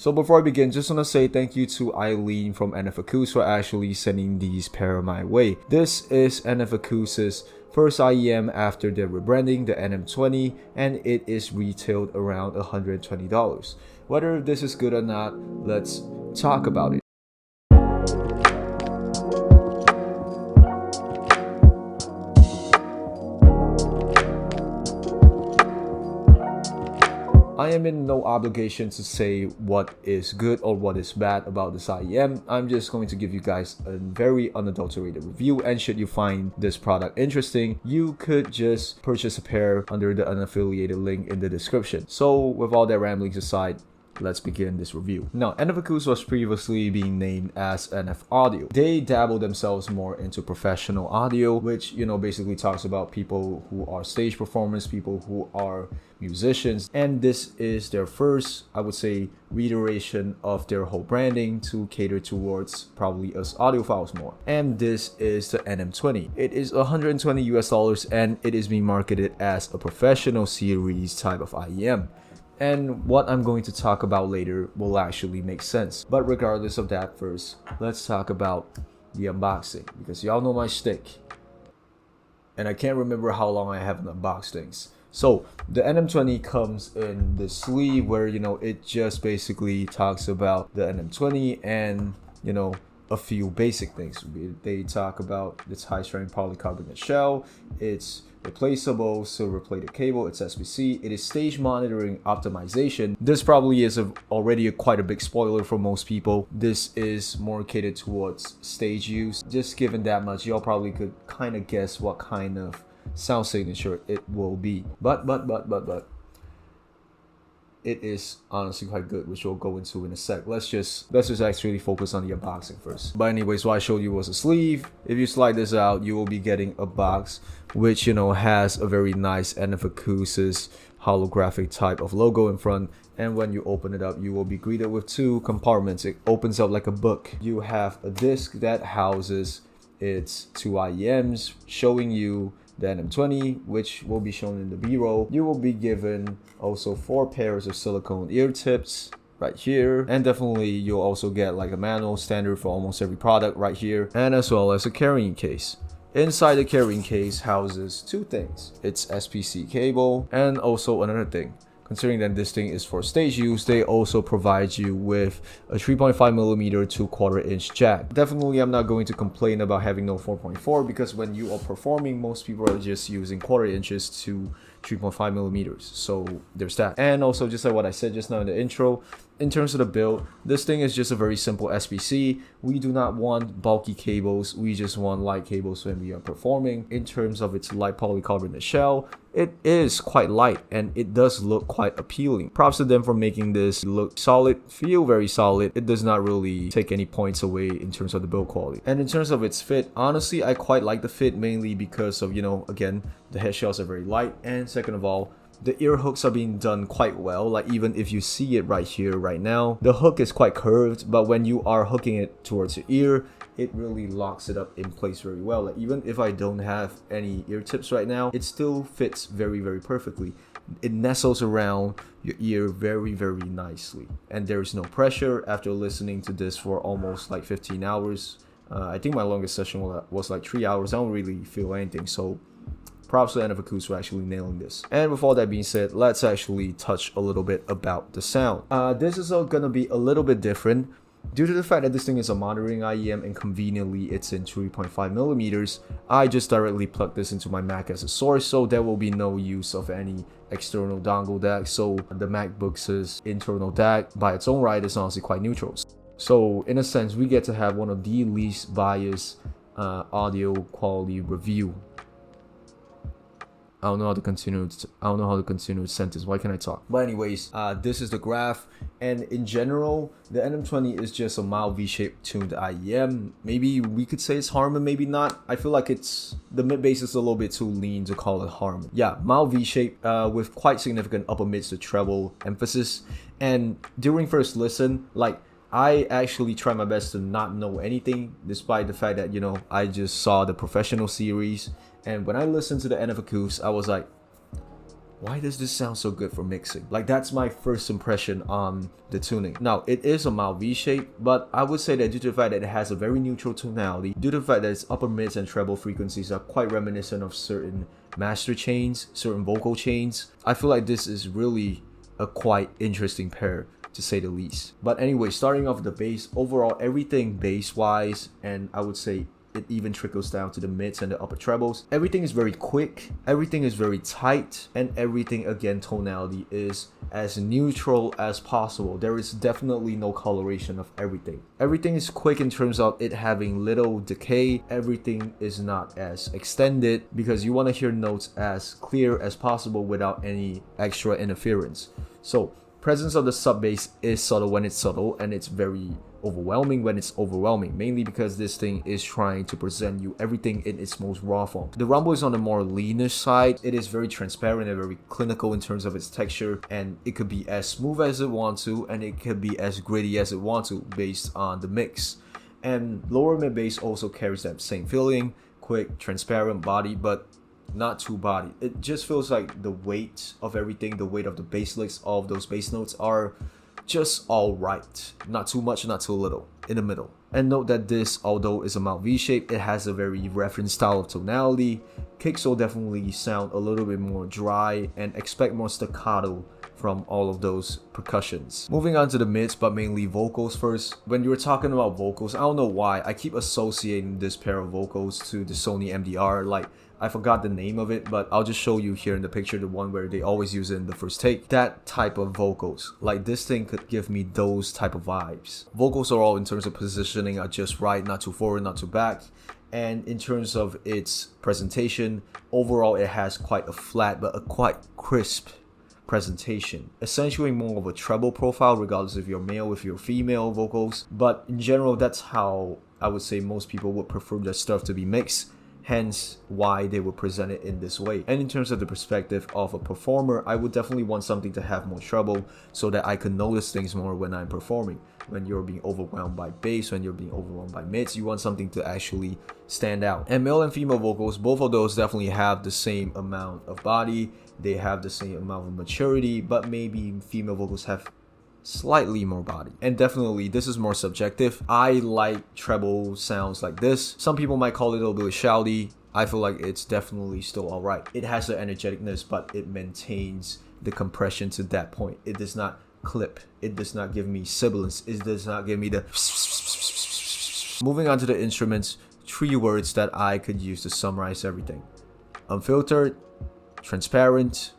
So before I begin, just want to say thank you to Eileen from NF ACOUS for actually sending these pair my way. This is NF ACOUS' first IEM after their rebranding, the NM20, and it is retailed around $120. Whether this is good or not, let's talk about it. I am in no obligation to say what is good or what is bad about this IEM. I'm just going to give you guys a very unadulterated review, and should you find this product interesting, you could just purchase a pair under the unaffiliated link in the description. So with all that ramblings aside, let's begin this review. Now, NF ACOUS was previously being named as NF Audio. They dabble themselves more into professional audio, which, basically talks about people who are stage performers, people who are musicians, and this is their first, I would say, reiteration of their whole branding to cater towards probably us audiophiles more. And this is the NM20. It is $120 and it is being marketed as a professional series type of IEM. And what I'm going to talk about later will actually make sense. But regardless of that, first, let's talk about the unboxing, because y'all know my shtick. And I can't remember how long I haven't unboxed things. So the NM20 comes in the sleeve where, it just basically talks about the NM20 and, a few basic things. They talk about its high-strength polycarbonate shell, its replaceable silver-plated cable, its SBC, it is stage monitoring optimization. This probably is already quite a big spoiler for most people. This is more catered towards stage use. Just given that much, y'all probably could kind of guess what kind of sound signature it will be. But it is honestly quite good, which we'll go into in a sec. Let's just actually focus on the unboxing first. But anyways, what I showed you was a sleeve. If you slide this out, you will be getting a box which has a very nice NF ACOUS holographic type of logo in front. And when you open it up, you will be greeted with two compartments. It opens up like a book. You have a disc that houses its two IEMs, showing you the NM20, which will be shown in the B-roll. You will be given also 4 pairs of silicone ear tips right here, and definitely you'll also get like a manual standard for almost every product right here, and as well as a carrying case. Inside the carrying case houses 2 things. It's SPC cable and also another thing. Considering that this thing is for stage use, they also provide you with a 3.5mm to 1/4 inch jack. Definitely, I'm not going to complain about having no 4.4 because when you are performing, most people are just using 1/4 inches to 3.5mm. So there's that. And also, just like what I said just now in the intro, in terms of the build, this thing is just a very simple SPC. We do not want bulky cables. We just want light cables when we are performing. In terms of its light polycarbonate shell, it is quite light and it does look quite appealing. Props to them for making this look solid, feel very solid. It does not really take any points away in terms of the build quality. And in terms of its fit, honestly, I quite like the fit, mainly because of, again, the head shells are very light, and second of all, the ear hooks are being done quite well. Like, even if you see it right here right now, the hook is quite curved, but when you are hooking it towards your ear, it really locks it up in place very well. Like, even if I don't have any ear tips right now, it still fits very, very perfectly. It nestles around your ear very, very nicely, and there's no pressure. After listening to this for almost like 15 hours, I think my longest session was like 3 hours. I don't really feel anything, so props to NF ACOUS for actually nailing this. And with all that being said, let's actually touch a little bit about the sound. This is gonna be a little bit different due to the fact that this thing is a monitoring IEM and conveniently it's in 3.5mm. I just directly plugged this into my Mac as a source, so there will be no use of any external dongle DAC. So the MacBook's internal DAC by its own right is honestly quite neutral. So in a sense, we get to have one of the least biased audio quality review. I don't know how to continue the sentence. Why can't I talk? But anyways, this is the graph, and in general, the NM20 is just a mild V-shaped tuned IEM. Maybe we could say it's Harman, maybe not. I feel like the mid bass is a little bit too lean to call it Harman. Yeah, mild V-shape with quite significant upper mids to treble emphasis. And during first listen, like, I actually try my best to not know anything, despite the fact that, I just saw the professional series. And when I listened to the NF ACOUS, I was like, why does this sound so good for mixing? Like, that's my first impression on the tuning. Now, it is a mild V shape, but I would say that due to the fact that it has a very neutral tonality, due to the fact that its upper mids and treble frequencies are quite reminiscent of certain master chains, certain vocal chains, I feel like this is really a quite interesting pair, to say the least. But anyway, starting off with the bass, overall everything bass wise, and I would say it even trickles down to the mids and the upper trebles, everything is very quick, everything is very tight, and everything, again, tonality is as neutral as possible. There is definitely no coloration of everything. Everything is quick in terms of it having little decay. Everything is not as extended because you want to hear notes as clear as possible without any extra interference. So presence of the sub bass is subtle when it's subtle, and it's very overwhelming when it's overwhelming, mainly because this thing is trying to present you everything in its most raw form. The rumble is on the more leanish side. It is very transparent and very clinical in terms of its texture, and it could be as smooth as it wants to, and it could be as gritty as it wants to based on the mix. And lower mid bass also carries that same feeling, quick, transparent body, but not too body. It just feels like the weight of everything, the weight of the bass licks, all of those bass notes are just all right. Not too much, not too little, in the middle. And note that this, although is a mild V shape, it has a very reference style of tonality. Kicks will definitely sound a little bit more dry, and expect more staccato from all of those percussions. Moving on to the mids, but mainly vocals first. When you were talking about vocals, I don't know why I keep associating this pair of vocals to the Sony MDR. Like, I forgot the name of it, but I'll just show you here in the picture, the one where they always use it in the first take. That type of vocals, like this thing could give me those type of vibes. Vocals are all, in terms of positioning, are just right, not too forward, not too back. And in terms of its presentation, overall it has quite a flat but a quite crisp presentation, essentially more of a treble profile, regardless if you're male, if you're female vocals. But in general, that's how I would say most people would prefer their stuff to be mixed, hence why they would present it in this way. And in terms of the perspective of a performer, I would definitely want something to have more treble so that I can notice things more when I'm performing. When you're being overwhelmed by bass, when you're being overwhelmed by mids, you want something to actually stand out. And male and female vocals, both of those definitely have the same amount of body, they have the same amount of maturity, but maybe female vocals have slightly more body. And definitely this is more subjective. I like treble sounds like this. Some people might call it a little bit shouty. I feel like it's definitely still alright. It has the energeticness, but it maintains the compression to that point. It does not clip. It does not give me sibilance. It does not give me the... Moving on to the instruments, 3 words that I could use to summarize everything: unfiltered, transparent,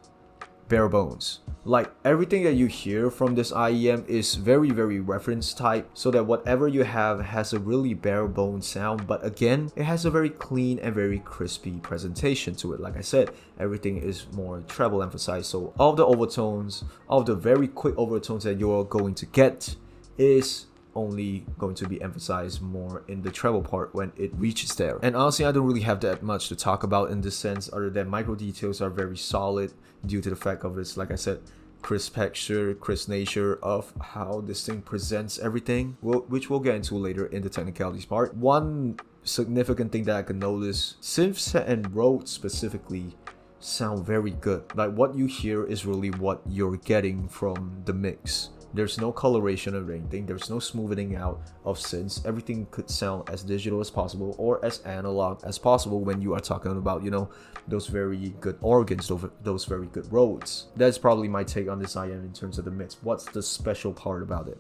bare bones. Like, everything that you hear from this IEM is very, very reference type, so that whatever you have has a really bare bone sound, but again, it has a very clean and very crispy presentation to it. Like I said, everything is more treble emphasized, so all the overtones, all the very quick overtones that you're going to get is only going to be emphasized more in the treble part when it reaches there. And honestly, I don't really have that much to talk about in this sense, other than micro details are very solid due to the fact of its, like I said, crisp texture, crisp nature of how this thing presents everything, which we'll get into later in the technicalities part. One significant thing that I can notice, synths and Rhodes specifically sound very good. Like, what you hear is really what you're getting from the mix. There's no coloration or anything. There's no smoothing out of synths. Everything could sound as digital as possible or as analog as possible when you are talking about, you know, those very good organs, those very good Rhodes. That's probably my take on this IEM in terms of the mix. What's the special part about it?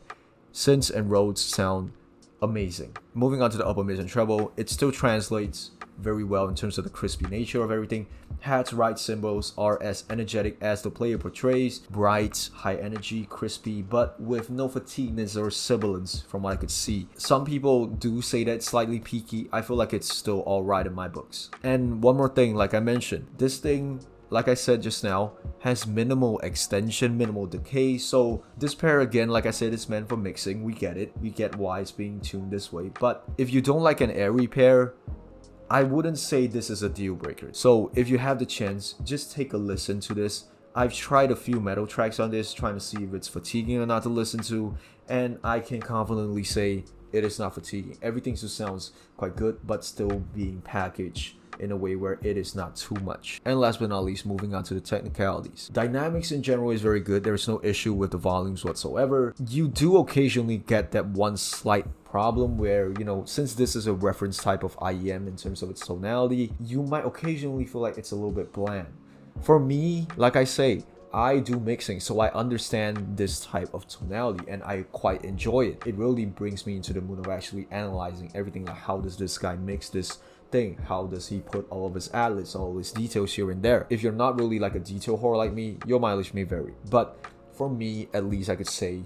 Synths and Rhodes sound amazing. Moving on to the upper mids and treble, it still translates very well in terms of the crispy nature of everything. Hats, right cymbals are as energetic as the player portrays, bright, high energy, crispy, but with no fatigueness or sibilance from what I could see. Some people do say that it's slightly peaky. I feel like it's still alright in my books. And one more thing, like I mentioned, this thing, like I said just now, has minimal extension, minimal decay. So this pair, again, like I said, is meant for mixing. We get it. We get why it's being tuned this way. But if you don't like an airy pair, I wouldn't say this is a deal breaker. So if you have the chance, just take a listen to this. I've tried a few metal tracks on this, trying to see if it's fatiguing or not to listen to, and I can confidently say it is not fatiguing. Everything just sounds quite good, but still being packaged in a way where it is not too much. And last but not least, moving on to the technicalities. Dynamics in general is very good. There is no issue with the volumes whatsoever. You do occasionally get that one slight problem where, you know, since this is a reference type of IEM in terms of its tonality, you might occasionally feel like it's a little bit bland. For me, like I say, I do mixing, so I understand this type of tonality and I quite enjoy it. It really brings me into the mood of actually analyzing everything, like how does this guy mix this thing, how does he put all of his ad-libs, all of his details here and there. If you're not really like a detail whore like me, your mileage may vary, but for me at least, I could say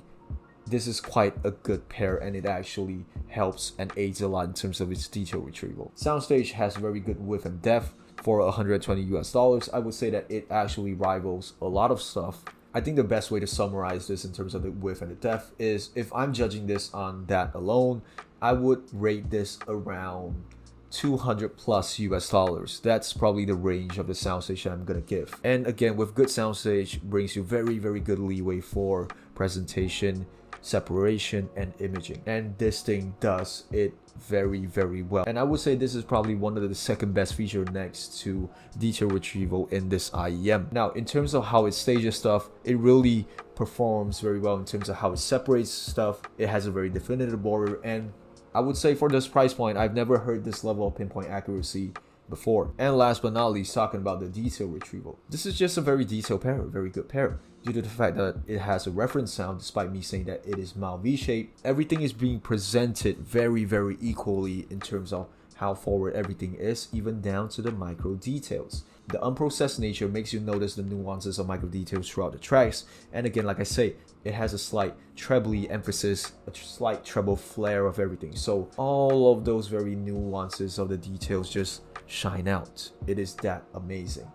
this is quite a good pair, and it actually helps and aids a lot in terms of its detail retrieval. Soundstage has very good width and depth. For $120 I would say that it actually rivals a lot of stuff. I think the best way to summarize this in terms of the width and the depth is, if I'm judging this on that alone, I would rate this around $200+ That's probably the range of the soundstage that I'm gonna give. And again, with good soundstage brings you very good leeway for presentation, separation, and imaging, and this thing does it very well. And I would say this is probably one of the second best feature next to detail retrieval in this IEM. Now, in terms of how it stages stuff, it really performs very well in terms of how it separates stuff. It has a very definitive border, and I would say for this price point, I've never heard this level of pinpoint accuracy before. And last but not least, talking about the detail retrieval. This is just a very detailed pair, a very good pair. Due to the fact that it has a reference sound, despite me saying that it is mild V-shaped, everything is being presented very equally in terms of how forward everything is, even down to the micro details. The unprocessed nature makes you notice the nuances of micro details throughout the tracks, and again, like I say, it has a slight trebly emphasis, a slight treble flare of everything. So all of those very nuances of the details just shine out. It is that amazing.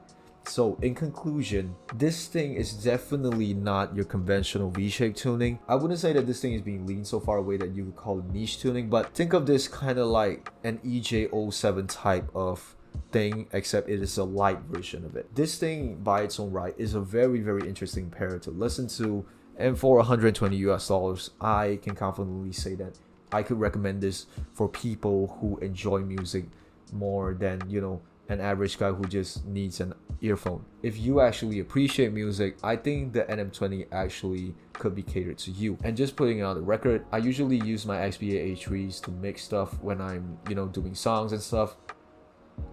So in conclusion, this thing is definitely not your conventional V-shaped tuning. I wouldn't say that this thing is being leaned so far away that you could call it niche tuning, but think of this kind of like an EJ07 type of thing, except it is a light version of it. This thing by its own right is a very interesting pair to listen to, and for $120 I can confidently say that I could recommend this for people who enjoy music more than, you know, an average guy who just needs an earphone. If you actually appreciate music, I think the NM20 actually could be catered to you. And just putting it on the record, I usually use my XBA H3s to mix stuff when I'm, you know, doing songs and stuff.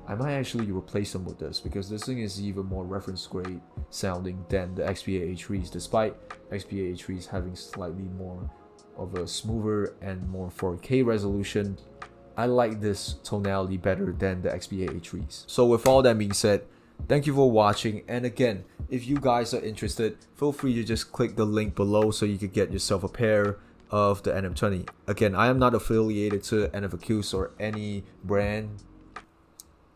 I might actually replace them with this, because this thing is even more reference grade sounding than the XBA H3s, despite XBA H3s having slightly more of a smoother and more 4K resolution. I like this tonality better than the XBA H3s. So with all that being said, thank you for watching, and again, if you guys are interested, feel free to just click the link below so you could get yourself a pair of the NM20. Again, I am not affiliated to NF ACOUS or any brand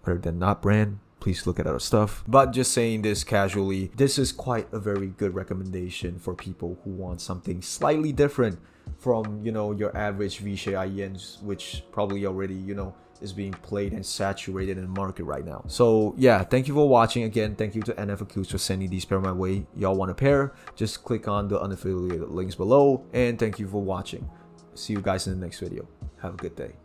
other than not brand. Please look at other stuff, but just saying this casually, this is quite a very good recommendation for people who want something slightly different from, you know, your average V-shape IEMs, which probably already, you know, is being played and saturated in the market right now. So yeah, thank you for watching. Again, thank you to NF ACOUS for sending these pair my way. Y'all want a pair, just click on the unaffiliated links below, and thank you for watching. See you guys in the next video. Have a good day.